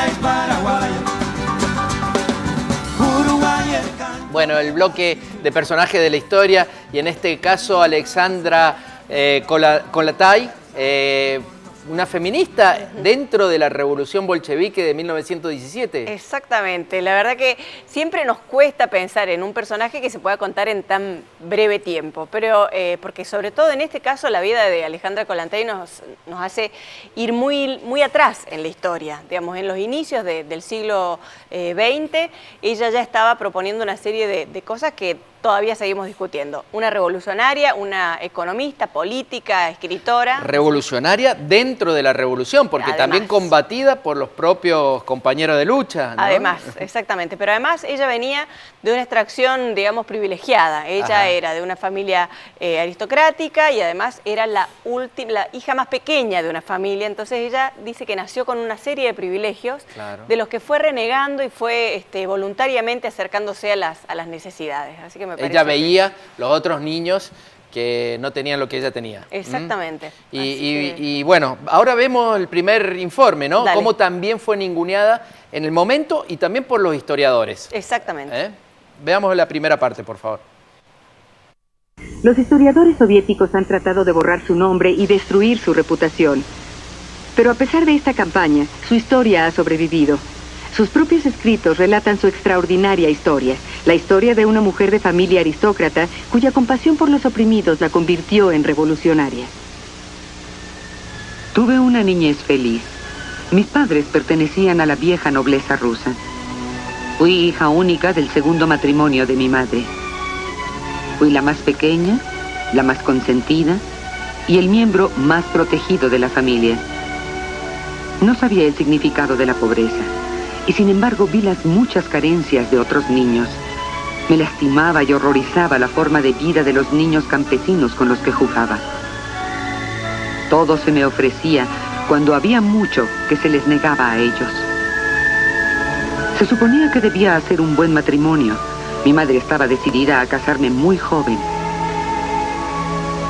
y paraguaya. Uruguay el canto. Bueno, el bloque de personajes de la historia, y en este caso Alexandra Kollontai, una feminista dentro de la revolución bolchevique de 1917. Exactamente, la verdad que siempre nos cuesta pensar en un personaje que se pueda contar en tan breve tiempo, pero porque sobre todo en este caso la vida de Alexandra Kollontai nos hace ir muy atrás en la historia. Digamos, en los inicios del siglo XX, ella ya estaba proponiendo una serie de cosas que todavía seguimos discutiendo. Una revolucionaria, una economista, política, escritora. Revolucionaria dentro de la revolución, porque Además, también combatida por los propios compañeros de lucha, ¿no? Además, exactamente. Pero además ella venía de una extracción, digamos, privilegiada. Ella era de una familia aristocrática y además era la hija más pequeña de una familia. Entonces ella dice que nació con una serie de privilegios, de los que fue renegando y fue voluntariamente acercándose a las necesidades. Así que me parece ella veía los otros niños que no tenían lo que ella tenía. Exactamente. Y bueno, ahora vemos el primer informe, ¿no? Dale. Cómo también fue ninguneada en el momento y también por los historiadores. Exactamente. Veamos la primera parte, por favor. Los historiadores soviéticos han tratado de borrar su nombre y destruir su reputación. Pero a pesar de esta campaña, su historia ha sobrevivido. Sus propios escritos relatan su extraordinaria historia, la historia de una mujer de familia aristócrata cuya compasión por los oprimidos la convirtió en revolucionaria. Tuve una niñez feliz. Mis padres pertenecían a la vieja nobleza rusa. Fui hija única del segundo matrimonio de mi madre. Fui la más pequeña, la más consentida y el miembro más protegido de la familia. No sabía el significado de la pobreza. Y sin embargo vi las muchas carencias de otros niños. Me lastimaba y horrorizaba la forma de vida de los niños campesinos con los que jugaba. Todo se me ofrecía cuando había mucho que se les negaba a ellos. Se suponía que debía hacer un buen matrimonio. Mi madre estaba decidida a casarme muy joven.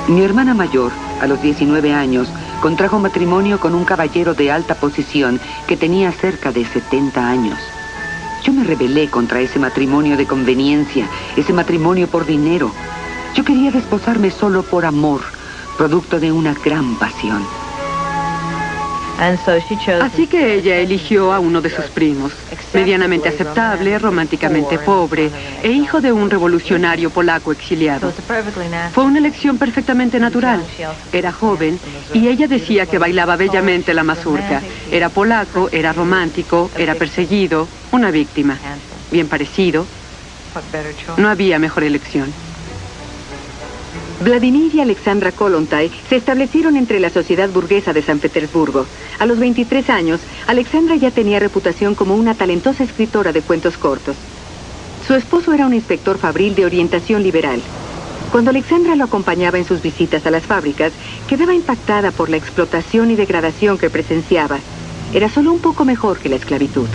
Mi hermana mayor, a los 19 años, contrajo matrimonio con un caballero de alta posición que tenía cerca de 70 años. Yo me rebelé contra ese matrimonio de conveniencia, ese matrimonio por dinero. Yo quería desposarme solo por amor, producto de una gran pasión. Así que ella eligió a uno de sus primos, medianamente aceptable, románticamente pobre e hijo de un revolucionario polaco exiliado. Fue una elección perfectamente natural. Era joven y ella decía que bailaba bellamente la mazurca. Era polaco, era romántico, era perseguido, una víctima. Bien parecido. No había mejor elección. Vladimir y Alexandra Kollontai se establecieron entre la sociedad burguesa de San Petersburgo. A los 23 años, Alexandra ya tenía reputación como una talentosa escritora de cuentos cortos. Su esposo era un inspector fabril de orientación liberal. Cuando Alexandra lo acompañaba en sus visitas a las fábricas, quedaba impactada por la explotación y degradación que presenciaba. Era solo un poco mejor que la esclavitud.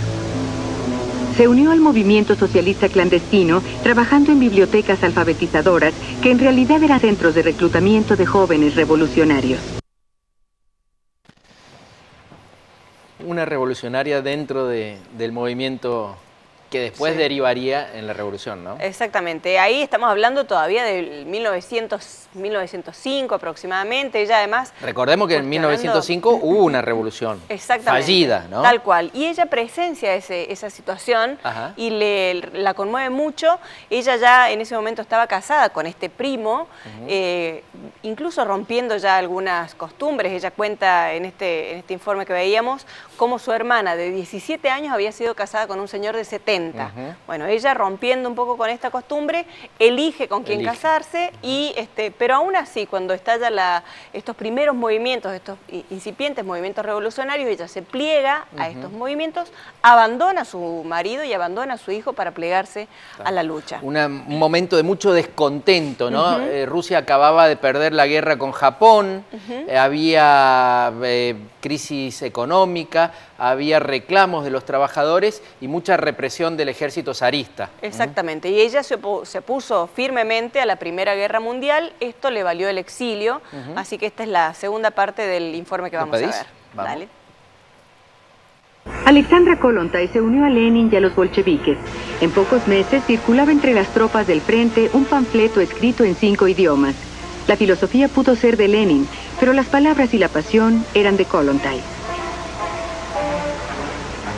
Se unió al movimiento socialista clandestino, trabajando en bibliotecas alfabetizadoras, que en realidad eran centros de reclutamiento de jóvenes revolucionarios. Una revolucionaria dentro del movimiento que después derivaría en la revolución, ¿no? Exactamente. Ahí estamos hablando todavía del 1905 aproximadamente. Ella además... Recordemos que en 1905 hubo una revolución fallida, ¿no? Tal cual. Y ella presencia esa situación y la conmueve mucho. Ella ya en ese momento estaba casada con este primo, incluso rompiendo ya algunas costumbres. Ella cuenta en este informe que veíamos cómo su hermana de 17 años había sido casada con un señor de 70. Bueno, ella rompiendo un poco con esta costumbre, elige con quién casarse, pero aún así, cuando estallan estos primeros movimientos, estos incipientes movimientos revolucionarios, ella se pliega a estos movimientos, abandona a su marido y abandona a su hijo para plegarse a la lucha. Un momento de mucho descontento, ¿no? Rusia acababa de perder la guerra con Japón, había crisis económica, había reclamos de los trabajadores y mucha represión del ejército zarista. Exactamente, y ella se opuso firmemente a la Primera Guerra Mundial. Esto le valió el exilio, así que esta es la segunda parte del informe que vamos a ver. Vamos. Dale. Alexandra Kollontai se unió a Lenin y a los bolcheviques. En pocos meses circulaba entre las tropas del frente un panfleto escrito en 5 idiomas. La filosofía pudo ser de Lenin, pero las palabras y la pasión eran de Kollontai.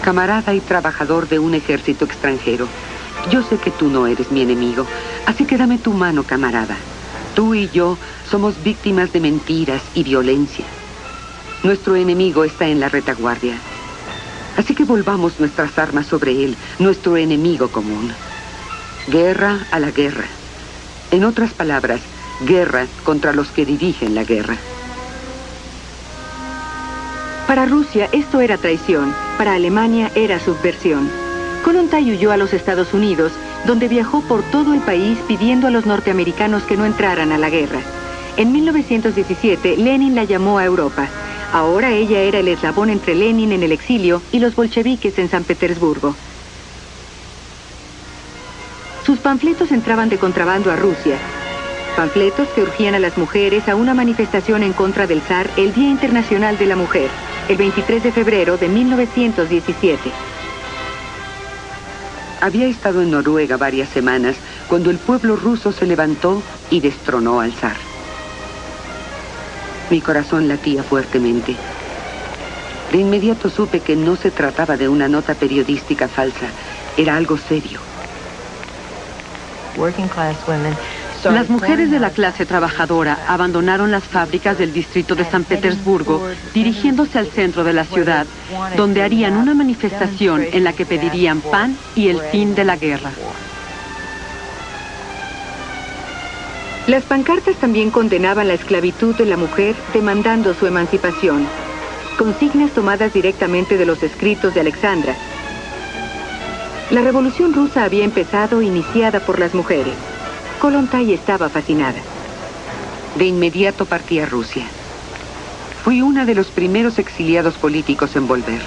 Camarada y trabajador de un ejército extranjero, yo sé que tú no eres mi enemigo, así que dame tu mano, camarada. Tú y yo somos víctimas de mentiras y violencia. Nuestro enemigo está en la retaguardia. Así que volvamos nuestras armas sobre él, nuestro enemigo común. Guerra a la guerra. En otras palabras, guerra contra los que dirigen la guerra. Para Rusia esto era traición, para Alemania era subversión. Kollontai huyó a los Estados Unidos, donde viajó por todo el país pidiendo a los norteamericanos que no entraran a la guerra. En 1917, Lenin la llamó a Europa. Ahora ella era el eslabón entre Lenin en el exilio y los bolcheviques en San Petersburgo. Sus panfletos entraban de contrabando a Rusia. Panfletos que urgían a las mujeres a una manifestación en contra del zar el Día Internacional de la Mujer, el 23 de febrero de 1917. Había estado en Noruega varias semanas cuando el pueblo ruso se levantó y destronó al zar. Mi corazón latía fuertemente. De inmediato supe que no se trataba de una nota periodística falsa, era algo serio. Las mujeres de la clase trabajadora abandonaron las fábricas del distrito de San Petersburgo, dirigiéndose al centro de la ciudad, donde harían una manifestación en la que pedirían pan y el fin de la guerra. Las pancartas también condenaban la esclavitud de la mujer, demandando su emancipación. Consignas tomadas directamente de los escritos de Alexandra. La revolución rusa había empezado iniciada por las mujeres. Kollontai estaba fascinada. De inmediato partí a Rusia. Fui una de los primeros exiliados políticos en volver.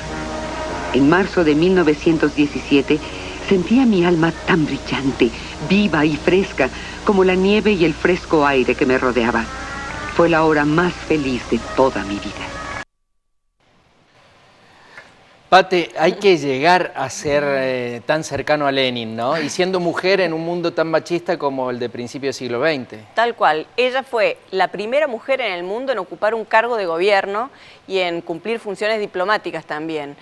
En marzo de 1917 sentía mi alma tan brillante, viva y fresca, como la nieve y el fresco aire que me rodeaba. Fue la hora más feliz de toda mi vida. Pate, hay que llegar a ser tan cercano a Lenin, ¿no? Y siendo mujer en un mundo tan machista como el de principios del siglo XX. Tal cual. Ella fue la primera mujer en el mundo en ocupar un cargo de gobierno y en cumplir funciones diplomáticas también.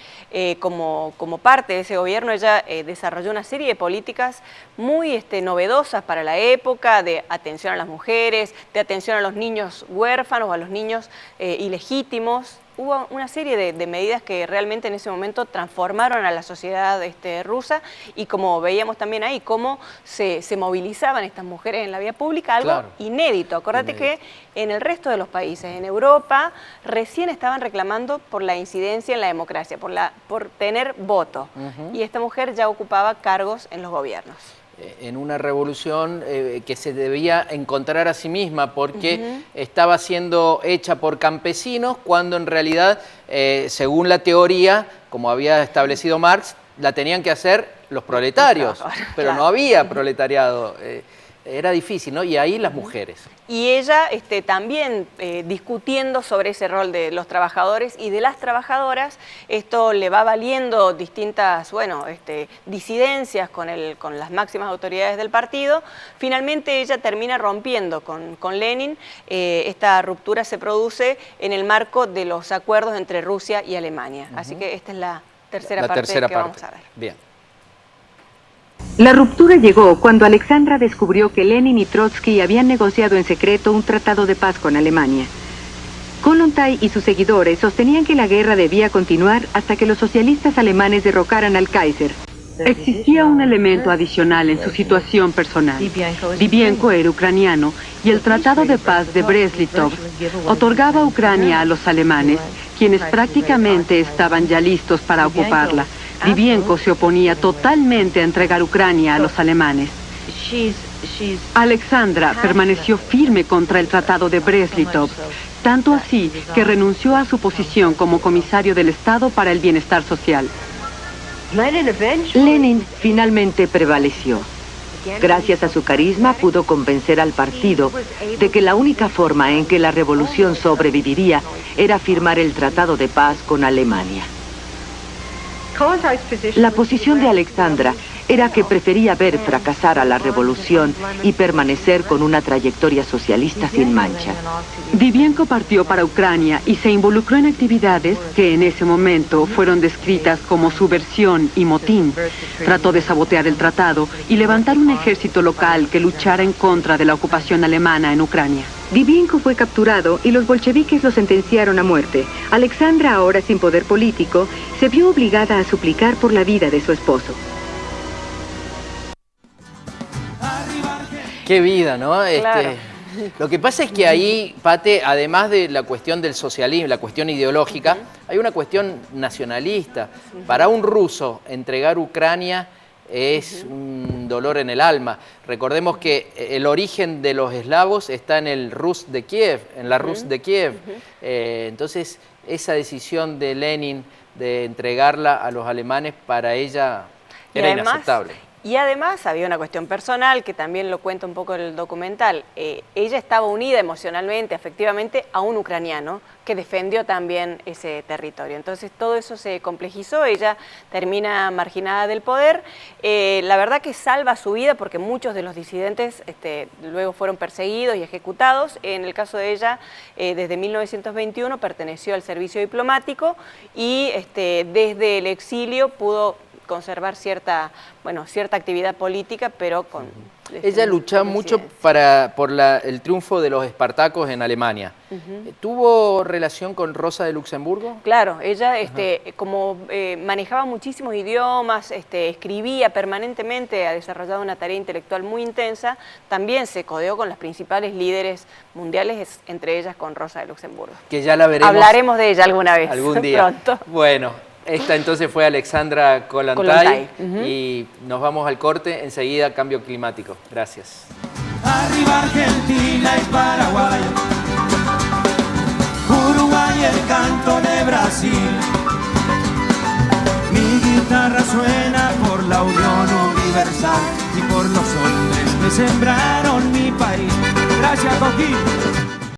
Como parte de ese gobierno, ella desarrolló una serie de políticas muy novedosas para la época, de atención a las mujeres, de atención a los niños huérfanos, a los niños ilegítimos. Hubo una serie de medidas que realmente en ese momento transformaron a la sociedad rusa, y como veíamos también ahí, cómo se movilizaban estas mujeres en la vía pública, algo claro, inédito. Acordate que en el resto de los países, en Europa, recién estaban reclamando por la incidencia en la democracia, por tener voto. Y esta mujer ya ocupaba cargos en los gobiernos. En una revolución que se debía encontrar a sí misma porque estaba siendo hecha por campesinos cuando en realidad, según la teoría, como había establecido Marx, la tenían que hacer los proletarios, pero no había proletariado. Era difícil, ¿no? Y ahí las mujeres. Y ella también discutiendo sobre ese rol de los trabajadores y de las trabajadoras. Esto le va valiendo distintas, disidencias con las máximas autoridades del partido. Finalmente ella termina rompiendo con Lenin. Esta ruptura se produce en el marco de los acuerdos entre Rusia y Alemania. Así que esta es la tercera parte que vamos a ver. Bien. La ruptura llegó cuando Alexandra descubrió que Lenin y Trotsky habían negociado en secreto un tratado de paz con Alemania. Kollontai y sus seguidores sostenían que la guerra debía continuar hasta que los socialistas alemanes derrocaran al Kaiser. Existía un elemento adicional en su situación personal. Divienko era ucraniano y el Tratado de Paz de Brest-Litovsk otorgaba Ucrania a los alemanes, quienes prácticamente estaban ya listos para ocuparla. Divienko se oponía totalmente a entregar Ucrania a los alemanes. Alexandra permaneció firme contra el Tratado de Brest-Litovsk, tanto así que renunció a su posición como comisario del Estado para el Bienestar Social. Lenin finalmente prevaleció. Gracias a su carisma pudo convencer al partido de que la única forma en que la revolución sobreviviría era firmar el Tratado de Paz con Alemania. La posición de Alexandra era que prefería ver fracasar a la revolución y permanecer con una trayectoria socialista sin mancha. Divienko partió para Ucrania y se involucró en actividades que en ese momento fueron descritas como subversión y motín. Trató de sabotear el tratado y levantar un ejército local que luchara en contra de la ocupación alemana en Ucrania. Divienko fue capturado y los bolcheviques lo sentenciaron a muerte. Alexandra, ahora sin poder político, se vio obligada a suplicar por la vida de su esposo. Qué vida, ¿no? Claro. Lo que pasa es que ahí, Pate, además de la cuestión del socialismo, la cuestión ideológica, hay una cuestión nacionalista. Para un ruso, entregar Ucrania es un dolor en el alma. Recordemos que el origen de los eslavos está en el Rus de Kiev, en la Rus de Kiev. Entonces, esa decisión de Lenin de entregarla a los alemanes para ella era inaceptable. Y además había una cuestión personal que también lo cuenta un poco el documental. Ella estaba unida emocionalmente, afectivamente, a un ucraniano que defendió también ese territorio. Entonces todo eso se complejizó, ella termina marginada del poder. La verdad que salva su vida porque muchos de los disidentes luego fueron perseguidos y ejecutados. En el caso de ella, desde 1921 perteneció al servicio diplomático y desde el exilio pudo conservar cierta actividad política, pero con... Ella luchaba mucho por el triunfo de los espartacos en Alemania. ¿Tuvo relación con Rosa de Luxemburgo? Claro, ella como manejaba muchísimos idiomas, escribía permanentemente, ha desarrollado una tarea intelectual muy intensa, también se codeó con las principales líderes mundiales, entre ellas con Rosa de Luxemburgo. Que ya la veremos. Hablaremos de ella alguna vez. Algún día. Pronto. Bueno. Esta entonces fue Alexandra Kollontai y nos vamos al corte, enseguida cambio climático. Gracias. Arriba Argentina y Paraguay, Uruguay el canto de Brasil. Mi guitarra suena por la unión universal y por los hombres que sembraron mi país. Gracias, Coquín.